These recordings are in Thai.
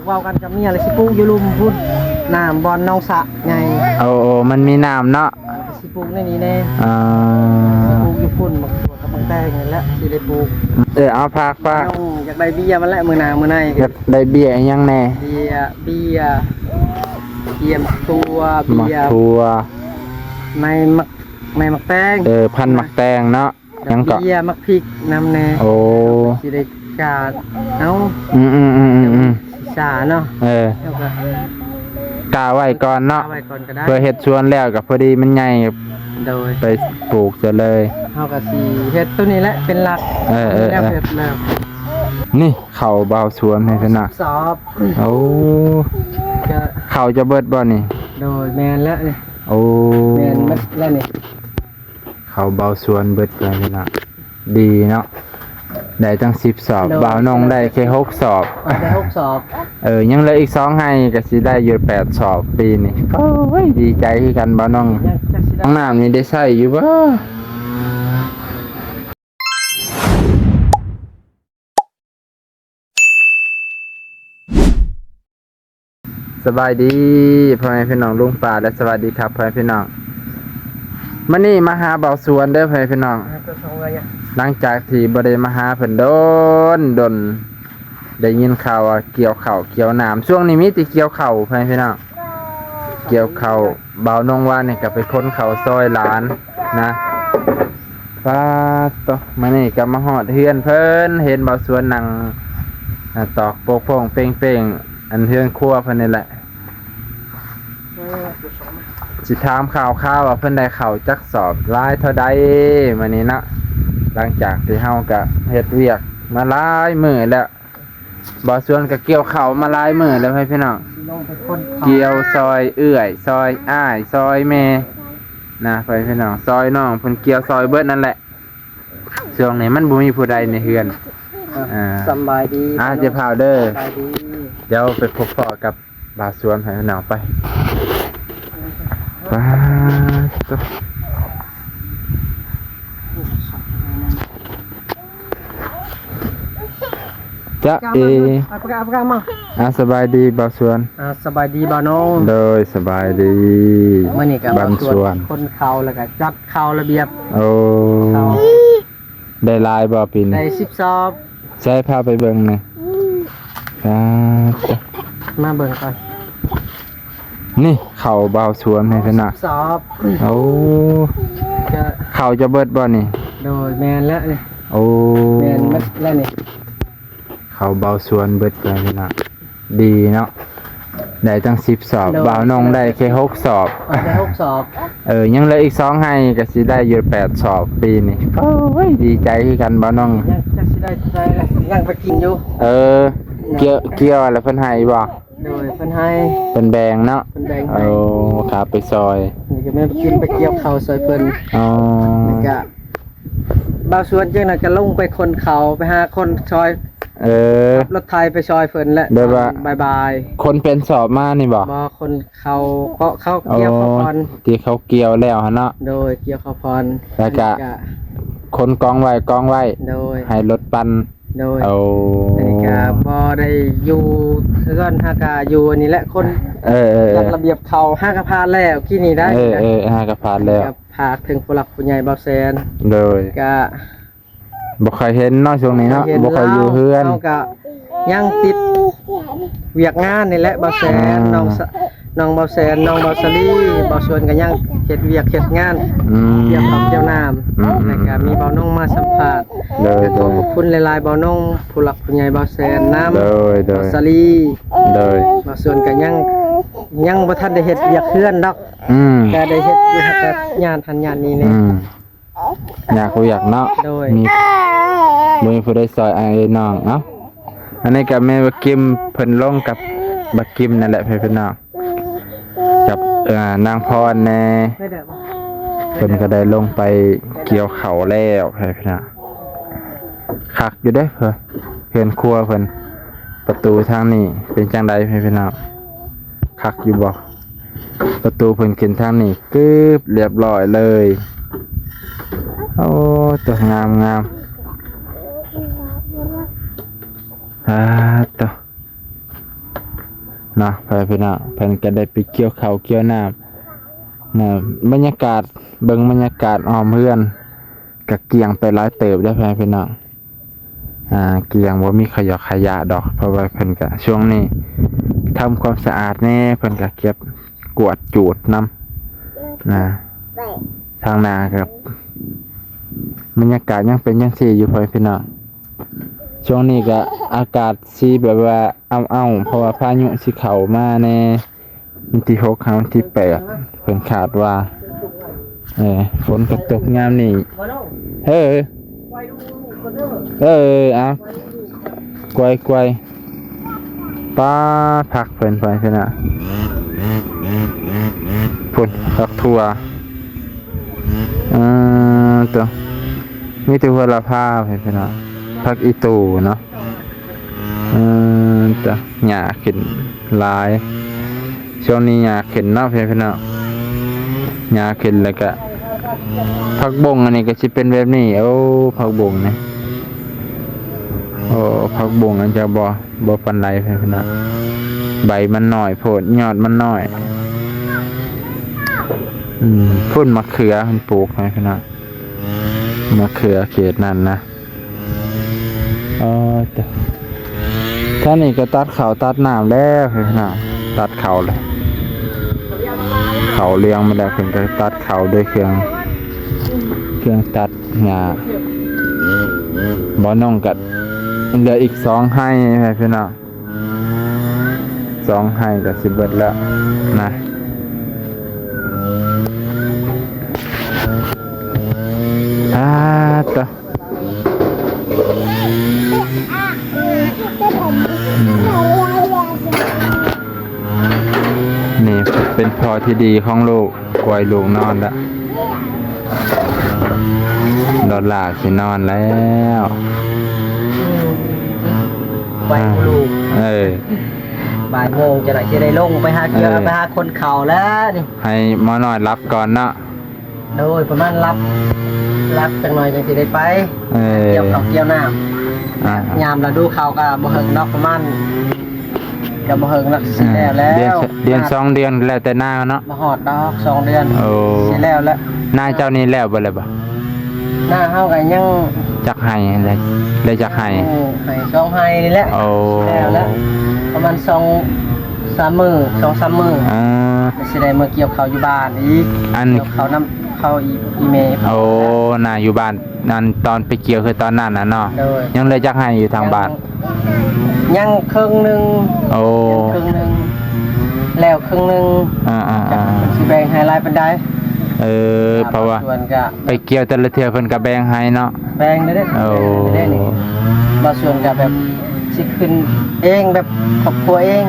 เว้ากันกับเมียเลยสิปลูกอยู่ลุมพุ่นน้ำบอลน้องสะไงโอ้มันมีน้ำเนาะสิปลูกในนี้แน่อ่าปลูกอยู่พุ่นบักตัวกับบักแตงนี่แหละสิได้ปลูกเอาพากน้องอยากได้เบี้ยมันแหละมื้อหน้ามื้อในอยากได้เบี้ยยังแน่เบี้ยตัวหมักเบี้ยทัวในมักแตงพันมักแตงเนาะยังก็เบี้ยมักพริกน้ำแน่โอ้สิได้กาดเอาสาเนาะกาไว้ก่อนเนาะเพื่อเฮ็ดสวนแล้วกับพอดีมันใหญ่โดยไปปลูกจะเลยเฮาก็สิเฮ็ดตัวนี้แหละเป็นหลักแล้วเฮ็ดแล้วนี่เข้าเบาสวนให้ซะนะสอบโอ้เข้าจะเบิดบ่นี่โดยแม่นแล้วนี่โอ้แม่นหมดแล้วนี่เข้าเบาสวนเบิดไปซะนะดีเนาะได้ตั้ง10สอบบ่าวน้องได้แค่6สอบได้6สอบยังเหลืออีก2ให้ก็สิได้อยู่8สอบปีนี้โอ้ยดีใจคือกันบ่าวน้องห้องน้ำนี่ได้ใช้อยู่บ่สบายดีพ่อแม่พี่น้องลุงป้าและสวัสดีครับพ่อแม่พี่น้องมื้อนี้มาหาบ่าวสวนเด้อพ่อแม่พี่น้องหลังจากที่บ่ได้มาหาเพิ่นโดนได้ยินข่าวว่าเกี่ยวข้าวเกี่ยวน้ำช่วงนี้มีแต่เกี่ยวข้าวพ่อแม่พี่น้องเกี่ยวข้าวบ่าวนงว่านี่ก็ไปค้นข้าวซอยหลานนะป้าตอมื้อนี้ก็มาฮอดเฮือนเพิ่นเห็นบ่าวสวนนั่งตอกโปกโป่งเป้งๆอันเฮือนครัวเพิ่นนี่แหละสิถามข่าวว่าเพิ่นได้ข้าวจักสอบหลายเท่าใดมื้อนี้นะหลังจากที่เฮาก็เฮ็ดเวียกมาหลายมื้อแล้วบ่สวนก็เกี่ยวข้าวมาหลายมื้อแล้วให้พี่น้องเกี่ยวซอยเอื้อยซอยอ้ายซอยแม่นะพี่น้องซอยน้องเพิ่นเกี่ยวซอยเบิดนั่นแหละช่วงนี้มันบ่มีผู้ใดในเฮือนสบายดีจะพาเด้อเดี๋ยวไปพบพ่อกับบ่สวนให้พี่น้องไปจะมาสบายดีบ่าวสวนสบายดีบ่าวน้องโดยสบายดีมื้อนี้ก็บ่าวสวนคนเข้าแล้วก็จัดเข้าระเบียบโอ้ได้ลายบ่ปีนี้ได้10สอบใช้พาไปเบิ่งหน่อยมาเบิ่งก่อนนี่เข้าบ่าวสวนให้พี่น้องสอบโอ้เข้าจะเบิดบ่นี่โดยแม่นแล้วนี่โอ้แม่นหมดแล้วนี่เขาเบาสวนเบิดไปนะดีเนาะได้ตั้ง10สอบบ่าวน้องได้แค่6สอบได้6สอบยังเหลืออีก2ให้ก็สิได้อยู่8สอบปีนี้โอ้ยดีใจคือกันบ่าวน้องยังสิได้ยังไปกินอยู่เกี่ยวแล้วเพิ่นให้บ่โดยเพิ่นให้เป็นแบงเนาะเป็นแบงให้ครับไปซอยนี่ก็แม่กินไปเกี่ยวข้าวซอยเพิ่นนี่ก็บ่าวสวนจังนั้นก็ลงไปคนเขาไปหาคนซอยรถไทยไปซอยเพิ่นและบายคนเป็นสอบมานี่บ่คนเขาเกี่ยวข้าวพรที่เขาเกี่ยวแล้วเนาะโดยเกี่ยวข้าวพรแล้วก็คนกองไว้โดยให้รถปั่นโดยนี่ก็บ่ได้อยู่เฮือนหากะอยู่นี่แหละคนจัดระเบียบเขาห้ากะพานแล้วที่นี่ได้ห้ากะพานแล้วพาถึงผู้หลักผู้ใหญ่บ่าวแสนโดยก็บ่เคยเห็นเนาะช่วงนี้เนาะบ่เคยอยู่เฮือนเฮาก็ยังติดเวียกงานนี่แหละบ่าวแสนน้องบ่าวแสนน้องบ่าวสลีบ่าวสวนก็ยังเฮ็ดเวียกเฮ็ดงานเกี่ยวกับเจ้าน้ำแล้วก็มีบ่าวน้องมาสัมภาษณ์ขอบคุณหลายๆบ่าวน้องผู้หลักผู้ใหญ่บ่าวแสนนำบ่าวสลีบ่าวสวนก็ยังบ่ทันได้เฮ็ดเวียกเฮือนดอกแต่ได้เฮ็ดอยู่แต่งานทันงานนี้นี่อยากเนาะมีผู้ใดซอยไอ้น้องเนาะอันนี้ก็แม่บักกิมเพิ่นลงกับบักกิมนั่นแหละเพิ่นเนาะกับนางพรแน่เพิ่นก็ได้ลงไปเกี่ยวข้าวแล้วเพิ่นน่ะคักอยู่เด้เพิ่นครัวเพิ่นประตูทางนี้เป็นจังได๋เพิ่นเนาะคักอยู่บ่ประตูเพิ่นขึ้นทางนี้กึบเรียบร้อยเลยโอ้ตัวงามตัว เนาะไปพี่น้องเพิ่นก็ได้ไปเกี่ยวข้าวเกี่ยวน้ำนะบรรยากาศเบิ่งบรรยากาศอ้อมเฮือนก็เกี่ยงไปหลายเติบได้พี่น้องเกี่ยงบ่มีขยะดอกเพราะว่าเพิ่นก็ช่วงนี้ทำความสะอาดแน่เพิ่นก็เก็บกวาดจูดนำนะทางนาครับบรรยากาศยังเป็นจังซี่อยู่พี่น้องช่วงนี้ก็อากาศสิแบบว่าอ้าวเพราะว่าพายุสิเข้ามาในวันที่6วันที่8เพิ่นคาดว่าฝนก็ตกยามนี้อ่ะกวยป้าผักเพิ่นไปพี่น้องพุ่นผักทั่วตัวมีแต่หัวละพาพี่น้องผักอีตูเนาะตัวหญ้าขึ้นหลายช่วงนี้หญ้าขึ้นเนาะพี่น้องหญ้าขึ้นแล้วก็ผักบงอันนี้ก็สิเป็นแบบนี้โอ้ผักบงนี่โอ้ผักบงอันจะบ่ปานใดพี่น้องใบมันน้อยโพดยอดมันน้อยพุ่นมะเขือมันปลูกพี่น้องมะเขือเขตนั่นนะท่านี่ก็ตัดเขาตัดน้ำแล้วพี่น้องตัดเขาเลยเขาเลี้ยงมาแล้วเพิ่นก็ตัดเขาด้วยเครื่องตัดหญ้าบ่น้องกัดเหลืออีก2ให้พี่น้อง2ให้ก็สิเบิดแล้วนะต่อนี่เป็นพ่อที่ดีของลูกกวยลูกนอนแล้วดอลลาร์สินอนแล้วไปลูกบ่ายโมงจะได้ลงไปหาเกลือไปหาคนเข่าแล้วนี่ให้หมอน้อยรับก่อนเนาะโดยประมาณรับจังหน่อยจังสิได้ไปเกี่ยวข้าวเกี่ยวน้ำยามเราดูข่าวก็บ่เฮิงนอกประมาณก็บ่เฮิงนักสิแล้วเดือน2เดือนแล้วแต่หน้าเนาะบ่ฮอดดอก2เดือนสิแล้วหน้าเจ้านี่แล้วบ่เลยบ่หน้าเฮาก็ยังจักให้เลยจักให้2ให้นี่แหละแล้วประมาณ2-3 มื้อ 2-3 มื้อสิได้มาเกี่ยวข้าวอยู่บ้านอีกเกี่ยวข้าวน้ำข้าวอีเมย์น่าอยู่บ้านนั่นตอนไปเกี่ยวคือตอนนั้นน่ะเนาะยังเลยจักให้อยู่ทางบ้านยังครึ่งนึงครึ่งนึงแล้วครึ่งนึงสิแบ่งให้หลายปานใดเพราะว่าไปเกี่ยวแต่ละเทื่อเพิ่นก็แบ่งให้เนาะแบ่งได้นี่บ่ส่วนก็แบบสิขึ้นเองแบบครอบครัวเอง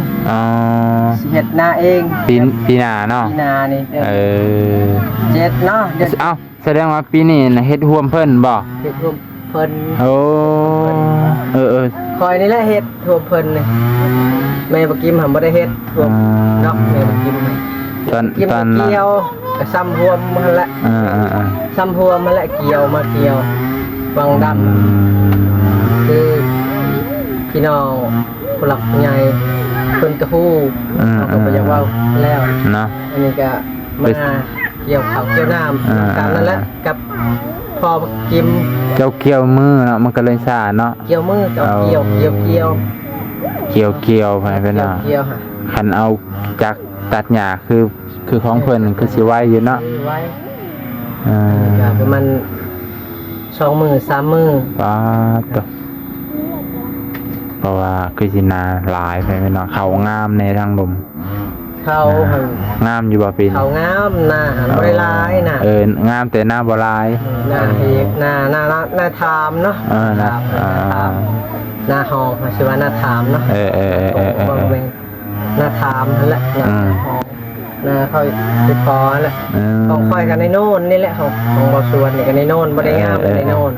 สิเฮ็ดนาเองปีหน้าเนาะปีหน้านี่เจ็ดเนาะแสดงว่าปีนี้น่ะเฮ็ดร่วมเพิ่นบ่เฮ็ดร่วมเพิ่นคอยนี่แหละเฮ็ดร่วมเพิ่นนี่แม่บ่กิมหำบ่ได้เฮ็ดร่วมดอกแม่บ่กิมตอนเกี่ยวก็ซ้ำรวมมันแหละซ้ำรวมมันแหละเกี่ยวมาเกี่ยววางดำคือพี่น้องผู้หลักผู้ใหญ่เพิ่นก็ฮู้เขาก็บ่อยากเว้าแล้วเนาะอันนี้ก็มาเกี่ยวข้าวเกี่ยวน้ำกันนั่นแหละกับพอกิมเกี่ยวมือเนาะมันก็เลยซ่าเนาะเกี่ยวมือเกี่ยวไปเนาะคันเอาจักตัดหญ้าคือของเพิ่นคือสิไว้อยู่เนาะไว้ประมาณ2 มื้อ 3 มื้อป้าตเพราะว่าคือสินาหลายไปเนาะเขางามในทางลมเขางามอยู่บ่ปีเขางามหน้าบ่ได้ลายน่ะงามแต่หน้าบ่ลายหน้าเอกหน้าถามเนาะหน้าห้องชื่อว่าหน้าถามเนาะหน้าถามนั่นแหละหน้าห้องหน้าค่อยติดคอแหละของค่อยกันในโน่นนี่แหละของบ่ส่วนนี่กันในโน่นบ่ได้งามในโน่น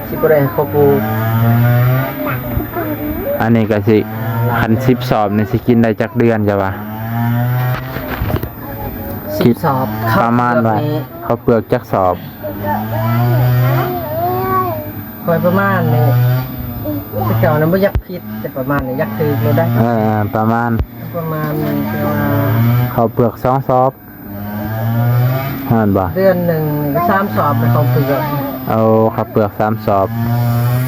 สิบ่ได้เขาปลูกอันนี้ก็สิคัน10 สอบนี่สิกินได้จักเดือนจ้ะวะ10 สอบประมาณว่าเขาเปลือกจักสอบค่อยประมาณนี่ แต่เก่านั้นบ่อยากผิดแต่ประมาณนี้อยากถือเราได้ ประมาณ ประมาณคือว่า ข้าวเปลือก2ซอบหั่นบ่ เดือนหนึ่งก็3สอบไปเขาเปลือก เอาข้าวเปลือก3ซอบ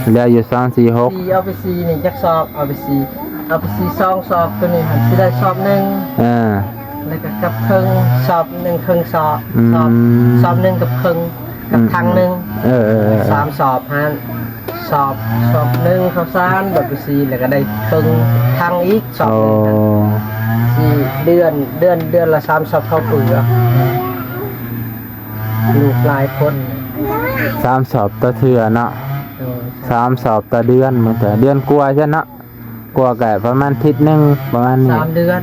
เหลืออยู่2 4 6 4เอาไป4นี่จักสอบเอาไป4เอาไป4 2สอบตัวนี้หันสิได้สอบหนึง แล้วก็กับครึ่งสอบหนึ่งครึ่งสอบสอบหนึ่งกับครึ่งกับทางหนึ่งสามสอบฮะสอบหนึ่งข้าวสารแบบสี่แล้วก็ได้ครึ่งทางอีกสอบหนึ่งสี่เดือนละ3สอบเข้าเปลือกลูกหลายคน 3สอบต่อเทื่อเนาะ3สอบต่อเดือนเหมือนแต่เดือนกว่าใช่เนาะกว่าก็ประมาณอาทิตย์นึงประมาณนี้3 เดือน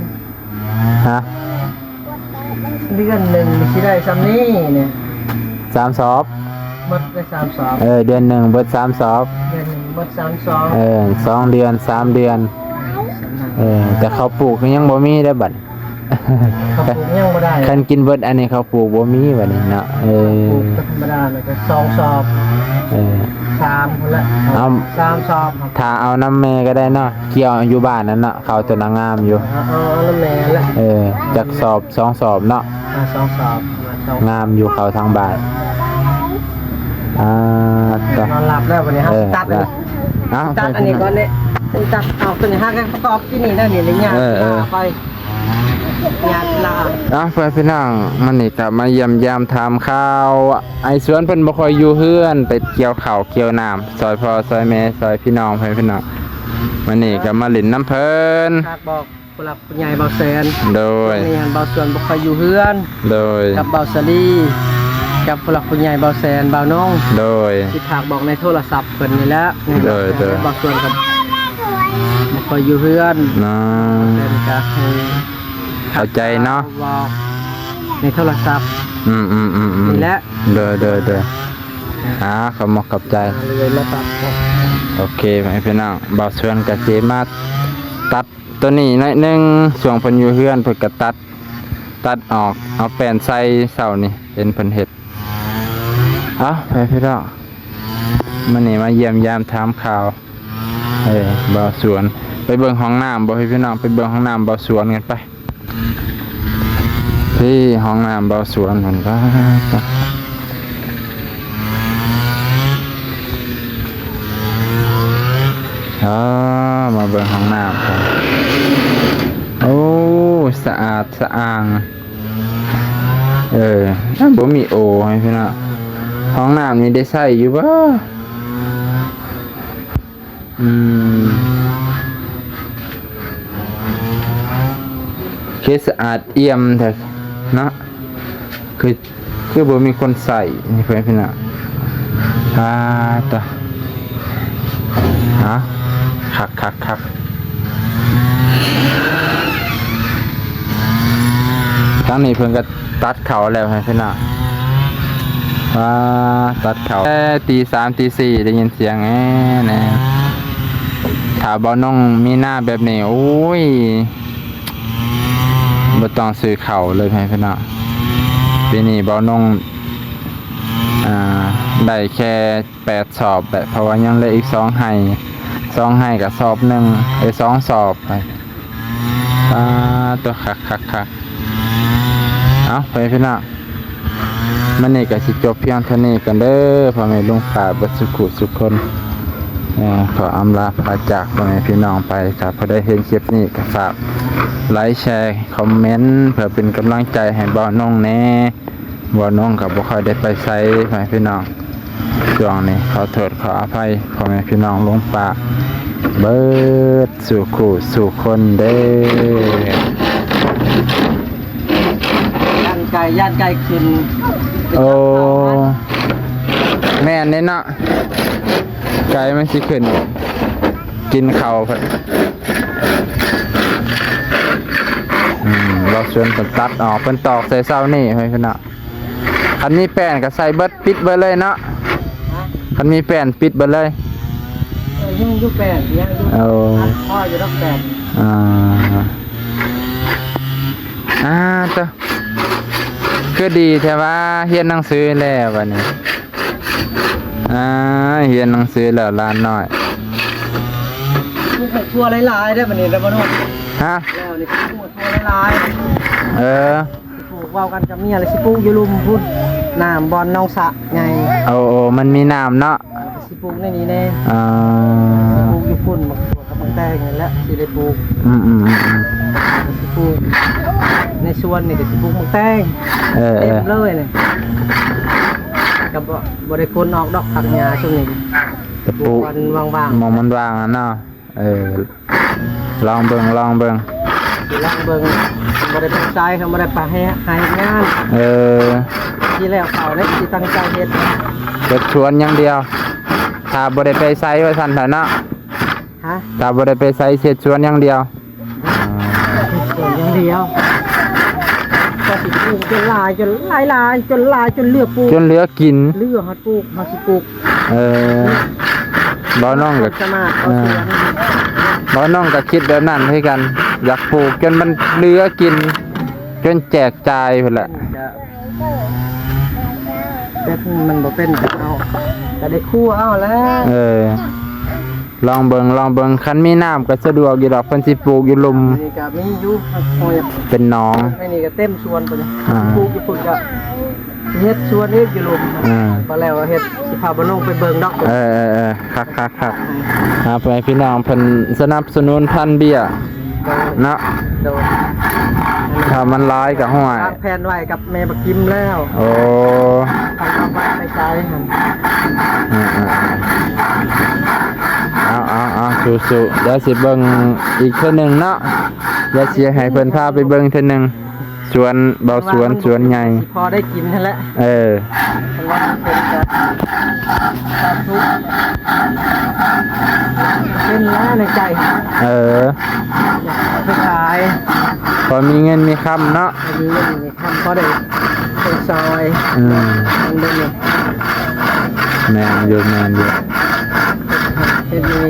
ฮะเดือนหนึ่งสิได้ซ้ำนี้เนี่ย3สอบหมดไป3สอบเดือนหนึ่งเบิด3สอบเดือนหนึ่งหมด3สอบ2 เดือน3 เดือนแต่เขาปลูกยังบ่มีได้บัด เขาปลูกยังบ่ได้คันกินเบิดอันนี้เขาปลูกบ่มีบัดนี้เนาะปลูกธรรมดาแล้วก็2สอบ3พุ่นละ3สอบถ้าเอาน้ำแม่ก็ได้เนาะเกี่ยวอยู่บ้านนั่นเนาะเขาตัวงามอยู่เอาน้ำแม่ละจักสอบ2สอบเนาะ2สอบงามอยู่เขาทางบ้านนอนหลับแล้ววันนี้ครับตัดอันนี้ก่อนเนี่ยตัดเอาตัวนี้5ประกอบที่นี่ได้นี่เลยเนี่ยไปงานลาเพื่อนพี่น้องมันนี่กลับมาเยี่ยมยามถามข่าวไอ้สวนเพิ่นบ่ค่อยอยู่เฮือนไปเกี่ยวข้าวเกี่ยวน้ำซอยพ่อซอยแม่ซอยพี่น้องเพื่อนพี่น้องมันนี่ก็มาหลินน้ำเพิ่นบอกผู้หลักผู้ใหญ่เบาแสนโดยงานเบาสวนบ่ค่อยอยู่เฮือนโดยกับเบาสลีกับผู้หลักผู้ใหญ่เบาแสนเบาน้องโดยสิถากบอกในโทรศัพท์เพิ่นนี่แหละโดยเบาสวนกับบ่ค่อยอยู่เฮือนเป็นก็เข้าใจเนาะในโทรศัพท์นี่แหละเด้อขอบกับใจโอเคไหมพี่น้องบ่าวชวนกับเจมาตัดตัวนี้หน่อยนึงช่วงเพิ่นอยู่เฮือนเพิ่นก็ตัดออกเอาแป้นใส่เสานี่เป็นเพิ่นเฮ็ดไปพี่น้องมื้อนี้มาเยี่ยมยามถามข่าวบ่าวสวนไปเบิ่งห้องน้ำบ่ให้พี่น้องไปเบิ่งห้องน้ำบ่าวสวนกันไปที่ห้องน้ำเบาสวนเหมือนกันมาเบิ่งห้องน้ำกันโอ้สะอาดสะอ้างบ่มีโอให้พี่น้องห้องน้ำนี่ได้ใส่อยู่บ่เคสะอาดเอี่ยมแต่เนาะคือบ่มีคนใส่นี่เพื่อนพี่น้องต่อคักทั้งนี้เพิ่นก็ตัดเขาแล้วให้พี่น้องตัดเขาตี 3 ตี 4ได้ยินเสียงแน่ถ้าบ่น้องมีหน้าแบบนี้โอ้ยบ่ต้องซื้อเข่าเลยพี่น้องปีนี้บ่น้องได้แค่8สอบแบบเพราะว่ายังเหลืออีก2ให้กับสอบหนึ่ง2สอบไปตัวคักเอาไปพี่น้องมันนี่ก็สิจบเพียงเท่านี้กันเด้อพ่อแม่ลุงป้าเบิดสุขคนขออำลาพาจากพ่อแม่พี่น้องไปครับพอได้เห็นคลิปนี้ก็ฝากไลค์แชร์คอมเมนต์เพื่อเป็นกำลังใจให้บ่าวน้องแน่บ่าวน้องกับบ่ค่อยได้ไปไสพ่อแม่พี่น้องช่วงนี้ขอโทษขออภัยพ่อแม่พี่น้องลุงป้าเบิดสู่คนเด้ย่านไก่ขึ้นโอ้แม่นเด้เนาะไก่มันสิขึ้นกินข้าวเพิ่นเราชวนกันตัดออกเพิ่นตอกใส่เสานี่ให้พี่น้องคันมีแป้นก็ใส่เบิดปิดเบิดเลยเนาะคันมีแป้นปิดเบิดเลยยังอยู่แป้นยังอยู่พ่ออยู่รับแป้นตัวก็ดีแต่ว่าเรียนหนังสือแล้ววันนี้เรียนหนังสือแล้วล้านน้อย ทั่วหลายๆได้บัดนี้แล้วบ่น้อง ฮะ แล้วนี่สิปลูกทั่วหลาย เออ ๆปลูกเว้ากันกับเมียเลยสิปลูกอยู่ลุมพุ่นน้ำบอนน้องสะไง โอ้มันมีน้ำเนาะ สิปลูกในนี้แน่ อ่า ปลูกอยู่พุ่นบักถั่วกับบักแตงนี่แหละสิได้ปลูก สิปลูกในสวนนี่ก็สิปลูกบักแตง เออ เต็มเลยนี่ก็บ่ได้พ้นออกดอกผักหญ้าช่วงนี้ จะปลูก วันว่าง มองมันว่างอ่ะเนาะลองเบิ่ง ๆสิลองเบิ่งบ่ได้ตั้งใจเขาบ่ได้ไปให้งาน ที่แล้วเขาได้สิตั้งใจเฮ็ด เก็บชวนอย่างเดียว ถ้าบ่ได้ไปไสว่าซั่นเถอะเนาะ ฮะ ถ้าบ่ได้ไปไสเฮ็ดชวนอย่างเดียว ส่วนอย่างเดียวก็สิปลูกจนหลายจนหลายจนเหลือปลูก จนเหลือกิน เหลือฮอดปลูกเฮาสิปลูก บ่น้องก็ สมาธิเอาสวน บ่น้องก็คิดแบบนั้นคือกัน อยากปลูกจนมันเหลือกิน จนแจกจ่ายพุ่นแหละ แต่มันบ่เป็นจะเอาก็ได้คั่วเอาแล้ว ลองเบิ่งคันมีน้ำก็สะดวกอยู่ดอกเพิ่นสิปลูกอยู่หลุม นี่ก็มีอยู่โอย เป็นหนอง ไม่นี่ก็เต็มสวนไปเลย อ่า ปลูกอยู่พุ่นก็เฮ็ดสวนเฮ็ดอยู่ลมมาแล้วเฮ็ดสิพาบ่ลงไปเบิ่งดอก คักไปพี่น้องเพิ่นสนับสนุนพันธุ์เบี้ยเนาะ โดน ถ้ามันร้ายก็ห้วย วางแผนไว้กับแม่บักกิมแล้ว โอ้ ทำเอาไว้ในใจหั่น เอาสู้ๆเดี๋ยวสิเบิ่งอีกเทื่อหนึงเนาะเดี๋ยวสิให้เพิ่นพาไปเบิ่งเทื่อหนึงสวนเบาสวนใหญ่ สิพอได้กินนั่นแหละ เพราะ ว่าเป็นจะสาธุเป็นแล้วในใจอยากเอาไปขาย พอมีเงินมีคำเนาะ อันนี้มันมีคำพอได้เป็นซอยมันเป็นอยู่ แม่นอยู่ เป็นมี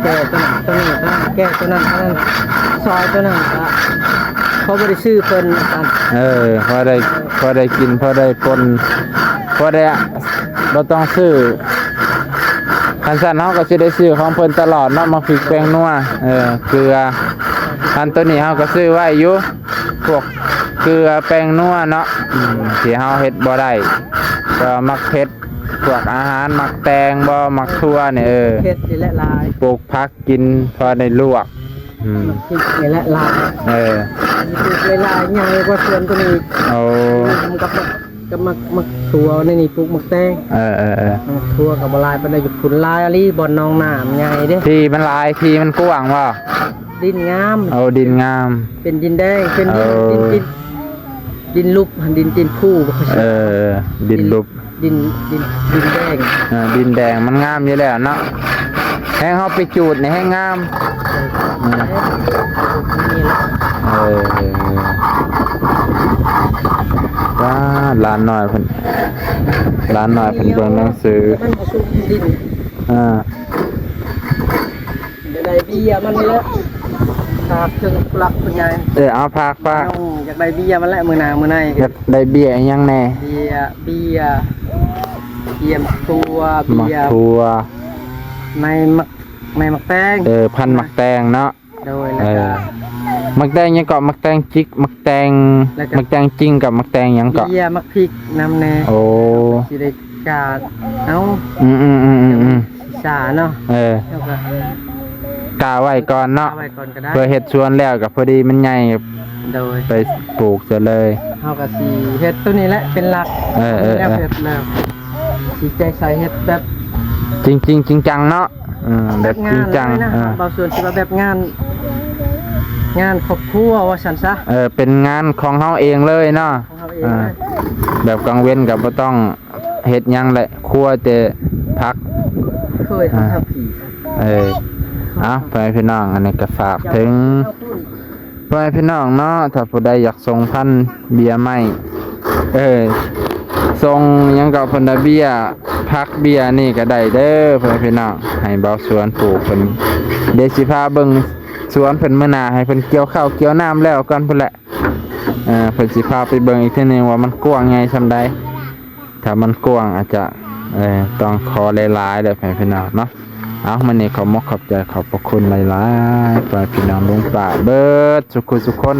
แก้ตัวนั้นแก้ตัวนั้นซอยตัวนั้นก็เขาบริซื้อเป็นกัน พอได้กินพอได้ปนพอได้เราต้องซื้อคันสั่นเฮาก็สิได้ซื้อของเพิ่นตลอดเนาะมาพริกแป้งนัวเกลืออันตัวนี้เฮาก็ซื้อไว้อยู่พวกเกลือแป้งนัวเนาะที่เฮาเฮ็ดบ่ได้ก็มักเผ็ดพวกอาหารมักแตงบ่มักทั่วเนี่ยเผ็ดนี่แหละลาย ปลูกผักกินพอได้ลวกกินนี่แหละลายนี่คือลายใหญ่กว่าส่วนตัวนี้กับมักถั่วนี่ปลูกมักแตงมักถั่วกับลายเป็นได้อยู่ผุนลายอะไรบ่อนน้องน้ำใหญ่เด้ ที่มันลายที่มันกว้างบ่ดินงาม ดินงาม เป็นดินแดงเป็นดินลุบดินผู้ดินลุบดินแดงดินแดงมันงามอยู่แล้วเนาะแห้งเขาไปจูดเนี่ยให้งามว้าร้านหน่อยเพิ่นเบิ่งหนังสือได้เบียร์มันแล้วฝากถึงหลักผู้ใหญ่เอาฝากอยากได้เบียร์มันแล้วมื้อหน้ามื้อในอยากได้เบียร์ยังแน่เบียร์ตัวในมักแตงพันมักแตงเนาะโดยแล้วก็มักแตงยังก็มักแตงจิกมักแตงจริงกับมักแตงยังก็เบียร์มักพริกน้ำแน่สิได้กาดสาเนาะกาไว้ก่อนเนาะเพื่อเฮ็ดสวนแล้วก็พอดีมันใหญ่โดยไปปลูกซะเลยเฮาก็สิเฮ็ดตัวนี้แหละเป็นหลักแล้วเฮ็ดแล้วสิใจใส่เฮ็ดแบบจริงจังเนาะแบบจริงจังบางส่วนสิว่าแบบงานครอบครัวว่าซั่นซะเป็นงานของเฮาเองเลยเนาะแบบกลางเว้นก็บ่ต้องเฮ็ดหยังแหละครัวแต่พักเคยทำผีไปพี่น้องอันนี้ก็ฝากถึงไปพี่น้องเนาะถ้าผู้ใดอยากส่งพันธุ์เบียร์ใหม่ส่งยังกับพันธุ์เบียร์พักเบียร์นี่ก็ได้เด้อพี่น้องให้เบาสวนปลูกเพิ่นเดี๋ยวสิพาเบิ่งสวนเพิ่นมื้อหน้าให้เพิ่นเกี่ยวข้าวเกี่ยวน้ำแล้วก่อนพุ่นแหละเพิ่นสิพาไปเบิ่งอีกทีนึงว่ามันกว้างไงซำใดถ้ามันกว้างอาจจะ ต้องขอหลายๆเด้อพี่น้องเนาะเอามื้อนี้ขอมกขอบใจขอบพระคุณหลายๆพี่น้องลุงป้าเบิดทุกคน